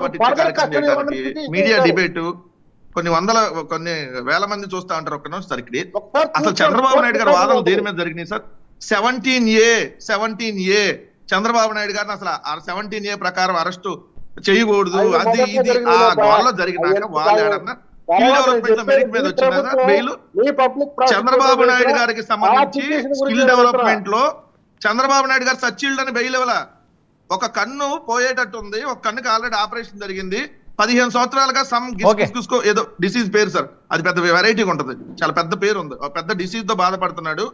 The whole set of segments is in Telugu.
కార్యక్రమం చేయడానికి మీడియా డిబేట్ కొన్ని వేల మంది చూస్తా ఉంటారు. ఒక్క నిమిషం సార్, ఇక్కడ అసలు చంద్రబాబు నాయుడు గారి వాదనలు దేని మీద జరిగినాయి సార్? 17A చంద్రబాబు నాయుడు గారిని అసలు 17A ప్రకారం అరెస్టు చేయకూడదు, అది ఇది ఆ గోల్లో జరిగినాక వాళ్ళు ఏడన్నా స్కిల్ డెవలప్మెంట్ మెరిట్ మీద వచ్చిన బెయిల్. చంద్రబాబు నాయుడు గారికి సంబంధించి స్కిల్ డెవలప్మెంట్ లో చంద్రబాబు నాయుడు గారు సచ్చిల్డ్ అని బెయిల్ ఇవ్వాల. ఒక కన్ను పోయేటట్టు ఉంది, ఒక కన్నుకి ఆల్రెడీ ఆపరేషన్ జరిగింది, 15 సంవత్సరాలుగా ఏదో డిసీజ్ పేరు సార్, అది పెద్ద వెరైటీగా ఉంటది, చాలా పెద్ద పేరు ఉంది, పెద్ద డిసీజ్ తో బాధపడుతున్నాడు,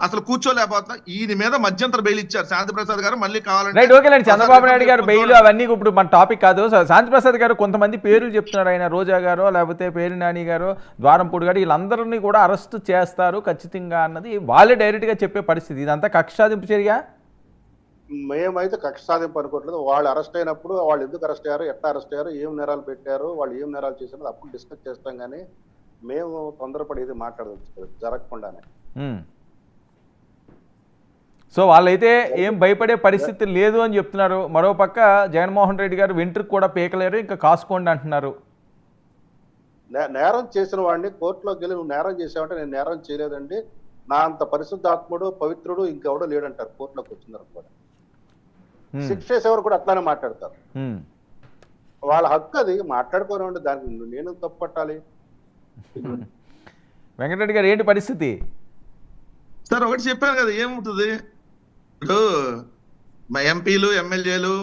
అసలు కూర్చోలేకపోతున్నా. ఈయన మీద మధ్యంతర బెయిల్ ఇచ్చారు శాంతి ప్రసాద్ గారు. మళ్ళీ కావాలంటే చంద్రబాబు నాయుడు గారు బెయిల్ అవన్నీ ఇప్పుడు మన టాపిక్ కాదు. శాంతి ప్రసాద్ గారు కొంతమంది పేర్లు చెప్తున్నారు, ఆయన రోజా గారు లేకపోతే పేరు నాని గారు, ద్వారంపూడి గారు, వీళ్ళందరినీ కూడా అరెస్ట్ చేస్తారు ఖచ్చితంగా అన్నది వాళ్ళే డైరెక్ట్ గా చెప్పే పరిస్థితి. ఇదంతా కక్ష సాధింపు చర్య. మేమైతే కక్ష సాధింపు అనుకోవట్లేదు. వాళ్ళు అరెస్ట్ అయినప్పుడు వాళ్ళు ఎందుకు అరెస్ట్ అయ్యారు, ఎట్లా అరెస్ట్ అయ్యారు, ఏం నేరాలు పెట్టారు, వాళ్ళు ఏం నేరాలు చేశారు అప్పుడు డిస్కస్ చేస్తాం. కానీ మేము తొందరపడి ఇది మాట్లాడవచ్చు జరగకుండానే. సో వాళ్ళైతే ఏం భయపడే పరిస్థితి లేదు అని చెప్తున్నారు. మరోపక్క జగన్మోహన్ రెడ్డి గారు వెంట్రుకు కూడా పీకలేరు, ఇంకా కాసుకోండి అంటున్నారు. నేరం చేసిన వాడిని కోర్టులోకి వెళ్ళి నువ్వు నేరం చేసావంటే నేను నేరం చేయలేదండి, నా అంత పరిశుద్ధాత్ముడు పవిత్రుడు ఇంకెవడో లేడంటారు కోర్టులోకి వచ్చినారు కూడా. శిక్ష చేసేవారు కూడా అట్లానే మాట్లాడతారు. వాళ్ళ హక్కు అది, మాట్లాడుకోనివ్వండి, దానికి నేను తప్పు పట్టాలి. వెంకటరెడ్డి గారు ఏంటి పరిస్థితి సార్? ఒకటి చెప్పాను కదా, ఏముంటుంది ఇప్పుడు మా ఎంపీలు ఎమ్మెల్యేలు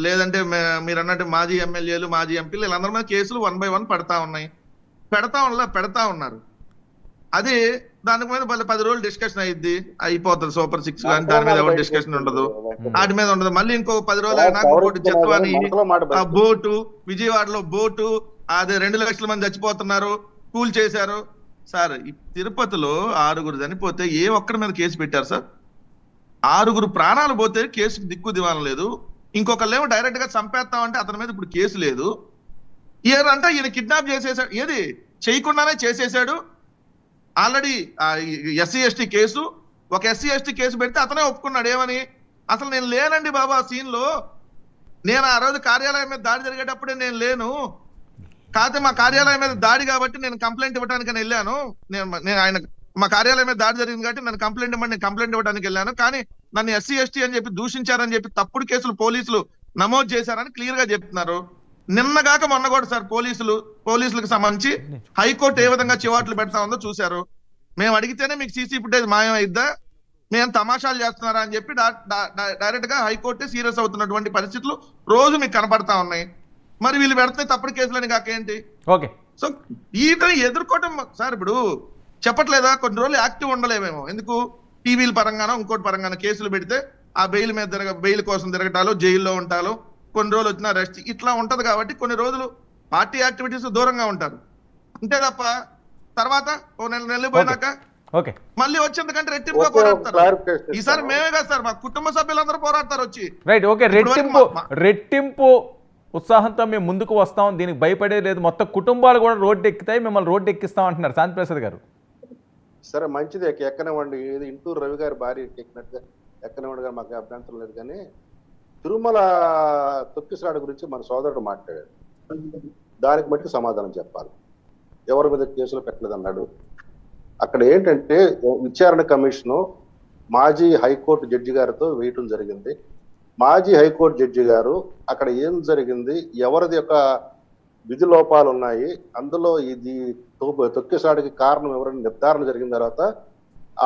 లేదంటే మీరు అన్నట్టు మాజీ ఎమ్మెల్యేలు మాజీ ఎంపీలు వీళ్ళందరి మీద కేసులు 1 by 1 పెడతా ఉన్నారు. అది దాని మీద 10 రోజులు డిస్కషన్ అయిపోతుంది. సూపర్ 6 కానీ దాని మీద ఎవరు డిస్కషన్ ఉండదు, వాటి మీద ఉండదు. మళ్ళీ ఇంకో 10 రోజులు అయినాక ఇంకోటి జత్వాని ఆ బోటు, విజయవాడలో బోటు, అదే 2 లక్షల మంది చచ్చిపోతున్నారు, కూల్ చేశారు సార్. తిరుపతిలో 6 చనిపోతే ఏ ఒక్కరి మీద కేసు పెట్టారు సార్? 6 ప్రాణాలు పోతే కేసుకు దిక్కు దివానం లేదు. ఇంకొకళ్ళేమో డైరెక్ట్ గా చంపేస్తామంటే అతని మీద ఇప్పుడు కేసు లేదు. అంటే ఈయన కిడ్నాప్ చేసేసాడు, ఏది చేయకుండానే చేసేసాడు. ఆల్రెడీ SC ST కేసు, ఒక SC ST కేసు పెడితే అతనే ఒప్పుకున్నాడు. ఏమని? అసలు నేను లేనండి బాబా ఆ సీన్ లో, నేను ఆ రోజు కార్యాలయం మీద దాడి జరిగేటప్పుడే నేను లేను, కాకపోతే మా కార్యాలయం మీద దాడి కాబట్టి నేను కంప్లైంట్ ఇవ్వడానికి వెళ్ళాను. నేను ఆయన మా కార్యాలయం మీద దాడి జరిగింది కాబట్టి నన్ను కంప్లైంట్ ఇవ్వండి, నేను కంప్లైంట్ ఇవ్వడానికి వెళ్ళాను, కానీ నన్ను SC ST అని చెప్పి దూషించారని చెప్పి తప్పుడు కేసులు పోలీసులు నమోదు చేశారని క్లియర్ గా చెప్తున్నారు. నిన్నగాక మొన్న కూడా సార్ పోలీసులకు సంబంధించి హైకోర్టు ఏ విధంగా చివాట్లు పెడతా ఉందో చూశారు. మేము అడిగితేనే మీకు CC ఫుటేజ్ మాయం అయిద్దా, మేము తమాషాలు చేస్తున్నారా అని చెప్పి డైరెక్ట్ గా హైకోర్టే సీరియస్ అవుతున్నటువంటి పరిస్థితులు రోజు మీకు కనపడతా ఉన్నాయి. మరి వీళ్ళు పెడితే తప్పుడు కేసులని కాకేంటి? సో వీటిని ఎదుర్కోవటం సార్ ఇప్పుడు చెప్పట్లేదా? కొన్ని రోజులు యాక్టివ్ ఉండలేమేమో, ఎందుకు టీవీల పరంగానో ఇంకోటి పరంగానో కేసులు పెడితే ఆ బెయిల్ మీద బెయిల్ కోసం తిరగటాలు, జైల్లో ఉంటాలు, కొన్ని రోజులు వచ్చిన రెస్ట్ ఇట్లా ఉంటది కాబట్టి కొన్ని రోజులు పార్టీ యాక్టివిటీస్ దూరంగా ఉంటారు అంతే తప్ప తర్వాత ఓ నెల పోయినాక మళ్ళీ వచ్చేందుకంటే రెట్టింపుగా పోరాడతారు. ఈసారి మేమే కాదు సార్, మా కుటుంబ సభ్యులందరూ పోరాడతారు వచ్చి. రెట్టింపు ఉత్సాహంతో మేము ముందుకు వస్తాం, దీనికి భయపడే లేదు, మొత్తం కుటుంబాలు కూడా రోడ్డు ఎక్కుతాయి, మిమ్మల్ని రోడ్డు ఎక్కిస్తాం అంటున్నారు శాంతి ప్రసాద్ గారు. సరే మంచిది, ఎక్కనివ్వండి. ఏది ఇంటూరు రవి గారి భార్య ఎక్కినట్టుగా ఎక్కనివ్వండి గారు, మాకు అభ్యంతరం లేదు. కానీ తిరుమల తొక్కిసలాట గురించి మన సోదరుడు మాట్లాడాడు, దానికి బట్టి సమాధానం చెప్పాలి. ఎవరి మీద కేసులు పెట్టలేదు అన్నాడు. అక్కడ ఏంటంటే విచారణ కమిషను మాజీ హైకోర్టు జడ్జి గారితో వేయటం జరిగింది. మాజీ హైకోర్టు జడ్జి గారు అక్కడ ఏం జరిగింది, ఎవరిది యొక్క విధి లోపాలు ఉన్నాయి, అందులో ఇది తొక్కిసలాటకి కారణం ఎవరైనా నిర్ధారణ జరిగిన తర్వాత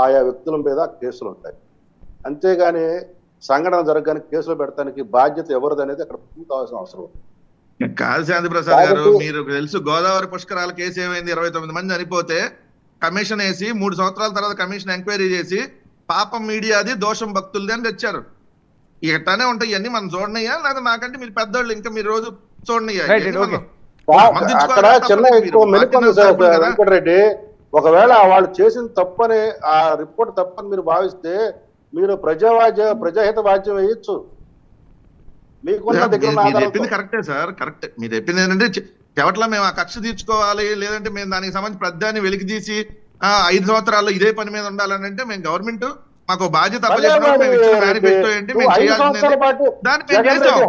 ఆయా వ్యక్తుల మీద కేసులు ఉంటాయి. అంతేగాని సంఘటన జరగడానికి కేసులు పెడతానికి బాధ్యత ఎవరిది అనేది అక్కడ పూర్తవలసిన అవసరం. కాదు శాంతి ప్రసాద్ గారు, మీరు తెలుసు గోదావరి పుష్కరాల కేసు ఏమైంది, 29 మంది చనిపోతే కమిషన్ వేసి 3 సంవత్సరాల తర్వాత కమిషన్ ఎంక్వైరీ చేసి పాపం మీడియాది దోషం భక్తులది అని తెచ్చారు. ఇట్లానే ఉంటాయి ఇవన్నీ మనం చూడనయ్యా, లేదా నాకంటే మీరు పెద్దోళ్ళు ఇంకా మీరు రోజు చూడనయ్యా? అక్కడ చిన్న ఎక్కువ మెలుకుంది సార్ వెంకటరెడ్డి. ఒకవేళ వాళ్ళు చేసిన తప్పని ఆ రిపోర్ట్ తప్పని మీరు భావిస్తే మీరు ప్రజాహిత వాద్యం వేయొచ్చు. చెప్పింది కరెక్టే సార్, కరెక్ట్. మీరు చెప్పింది ఏంటంటే చెవట్లా మేము ఆ కక్ష తీర్చుకోవాలి, లేదంటే మేము దానికి సంబంధించి ప్రధాన్ని వెలికి తీసి 5 సంవత్సరాల్లో ఇదే పని మీద ఉండాలని అంటే మేము గవర్నమెంట్ మాకు బాధ్యత మేనిఫెస్టో ఏంటి మేము చేయాల్సింది దాన్ని మేము చేసాం.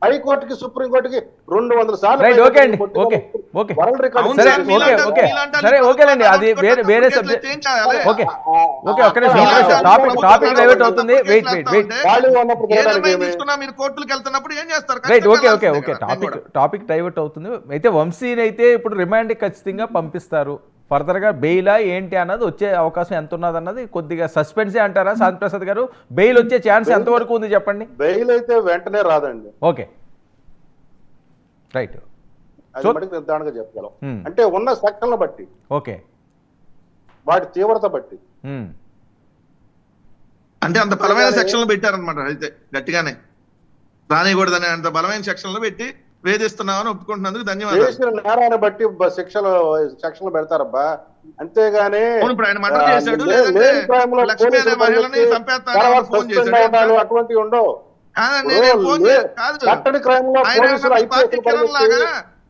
హైకోర్టుకి సుప్రీంకోర్టుకి 200 సార్లు రైట్, ఓకే అండి, ఓకే ఓకే వరల్డ్ రికార్డు అవును సరే, సార్, ఓకే మీలాంటి- ఓకే మీలాంటి సరే వాళ్ళు ఓకేనండి, అది ప్రభుత్వం వేరే కేసులు సబ్జెక్ట్. ఏం చేయాలి? ఓకే ఓకే, ఒక్క అక్కడ నిమిషం మీలాంటి టాపిక్ ప్రభుత్వం డైవర్ట్ కేసులు అవుతుంది. వెయిట్ వేస్తా వెయిట్ వెయిట్ ఉంటే ఖాళీ ఉన్నప్పుడు ఏ చేయడానికి నిర్ణయం ఏమి? తీసుకున్నా మీరు కోర్టులకు వెళ్తున్నప్పుడు ఏం చేస్తారు? రైట్, ఖచ్చితంగా ఓకే ఓకే వెళ్ళాల్సిందే ఓకే కదా, నేను కూడా. టాపిక్ డైవర్ట్ అవుతుంది. అయితే వంశీని అయితే ఇప్పుడు రిమాండ్ ఖచ్చితంగా పంపిస్తారు. ఫర్దర్గా బెయిలా ఏంటి అన్నది వచ్చే అవకాశం ఎంత ఉన్నది అన్నది కొద్దిగా సస్పెన్సే అంటారా శాంతి ప్రసాద్ గారు? బెయిల్ వచ్చే ఛాన్స్ ఎంతవరకు ఉంది చెప్పండి. బెయిల్ అయితే వెంటనే రాదండి, ఓకే రైట్, అది మటుకు నిర్ధారణగా చెప్పగలం. Hmm. అంటే ఉన్న సెక్షన్లు బట్టి, ఓకే వాటి తీవ్రత బట్టి. అంటే అంత బలమైన సెక్షన్లు పెట్టారనమాట. అయితే గట్టిగానే రానికూడదని అంత బలమైన సెక్షన్లు పెట్టి వేధిస్తున్నామని ఒప్పుకుంటున్నందుకు ధన్యవాదాలు. చేసిన నేరాన్ని బట్టి సెక్షన్లు పెడతారబ్బా, అంతేగాని అవును, ఇప్పుడు ఆయన మర్డర్ చేశాడు, లేదంటే లేని crime లో లక్ష్మి అనే పోలీసులు మహిళని పరిగెత్తి చంపేస్తానని తర్వాత ఫోన్ suspend చేశాడు. అవడాలు అటువంటివి ఉండవు. కాదండి, నేను ఫోన్ కాదు. కట్టడి క్రైమ్ లో ఆయన పోలీసులు మీ IPS పార్టీ కిరణ్ లాగా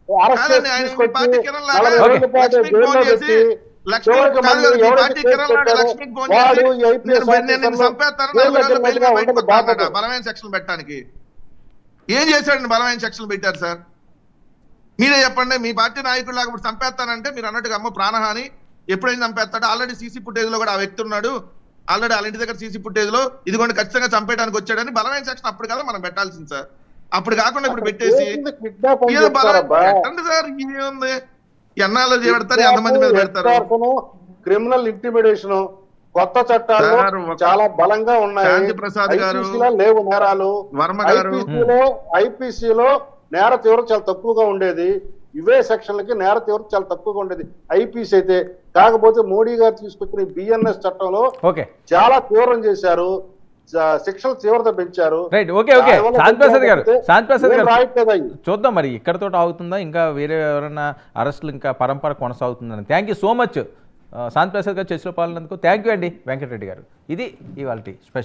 అరెస్ట్ కాదండి, చేసి ఆయన మీ తీసుకొచ్చి పార్టీ కిరణ్ లాగా 40 రోజుల పాటు లక్ష్మికి జైల్లో ఫోన్ చేసి పెట్టి లక్ష్మి చివరికి కాదు మళ్ళీ కదా, మీ ఎవరైతే పార్టీ కేసు కిరణ్ లాగా పెట్టారో లక్ష్మికి ఫోన్ వాడు చేసి ఈ IPS నేను ఆఫీసర్లు చంపేస్తాను, జైల్లో 40 రోజులు బెయిల్ మీద ఉండదు బయటకు బాధ్యత. వస్తానన్నాడు. బలమైన సెక్షన్లు పెట్టడానికి ఏం చేశాడండి? బలమైన సెక్షన్లు పెట్టారు సార్, మీరే చెప్పండి. మీ పార్టీ నాయకుడు లాగా ఇప్పుడు చంపేస్తానంటే మీరు అన్నట్టుగా అమ్మ ప్రాణహాని ఎప్పుడైనా చంపేస్తాడు. ఆల్రెడీ సీసీ ఫుటేజ్ లో కూడా ఆ వ్యక్తి ఉన్నాడు. ఆల్రెడీ వాళ్ళ ఇంటి దగ్గర సీసీ ఫుటేజ్ లో ఇదిగోండి ఖచ్చితంగా చంపేయడానికి వచ్చాడని బలమైన సెక్షన్ అప్పుడు కదా మనం పెట్టాల్సింది సార్. అప్పుడు కాకుండా ఇప్పుడు పెట్టేసి కిడ్నాప్ అని ఏదో చెప్తారబ్బా. పెట్టండి సార్, ఏముంది? ఎన్నాళ్ళు పెడతారు, ఎంతమంది మీద పెడతారు? క్రిమినల్ ఇంటిమిడేషన్ కొత్త చట్టాలు సార్, ఒక చాలా బలంగా ఉన్నాయి. శాంతి ప్రసాద్ గారు, IPC లో లేవు నేరాలు. వర్మ గారు, ఐపీసీలో నేర తీవ్రత చాలా తక్కువగా ఉండేది. ఇవే సెక్షన్లకి నేర తీవ్రత చాలా తక్కువగా ఉండేది ఐపీసీ అయితే. కాకపోతే మోడీ గారు తీసుకొచ్చిన బిఎన్ఎస్ చట్టంలో ఓకే చాలా తీవ్రం చేశారు, శిక్షల తీవ్రత పెంచారు. రైట్, ఓకే ఓకే శాంతి ప్రసాద్ గారు, శాంతి ప్రసాద్ గారు రాయట్లేదు అవి. చూద్దాం మరి ఇక్కడతో ఆగుతుందా, ఇంకా వేరే ఎవరైనా అరెస్టులు ఇంకా పరంపర కొనసాగుతుందని. థ్యాంక్ యూ సో మచ్ శాంతి ప్రసాద్ గారు చర్చలో పాల్గొన్నందుకు. థ్యాంక్ యూ అండి వెంకటరెడ్డి గారు. ఇది ఇవాల్టి స్పెషల్.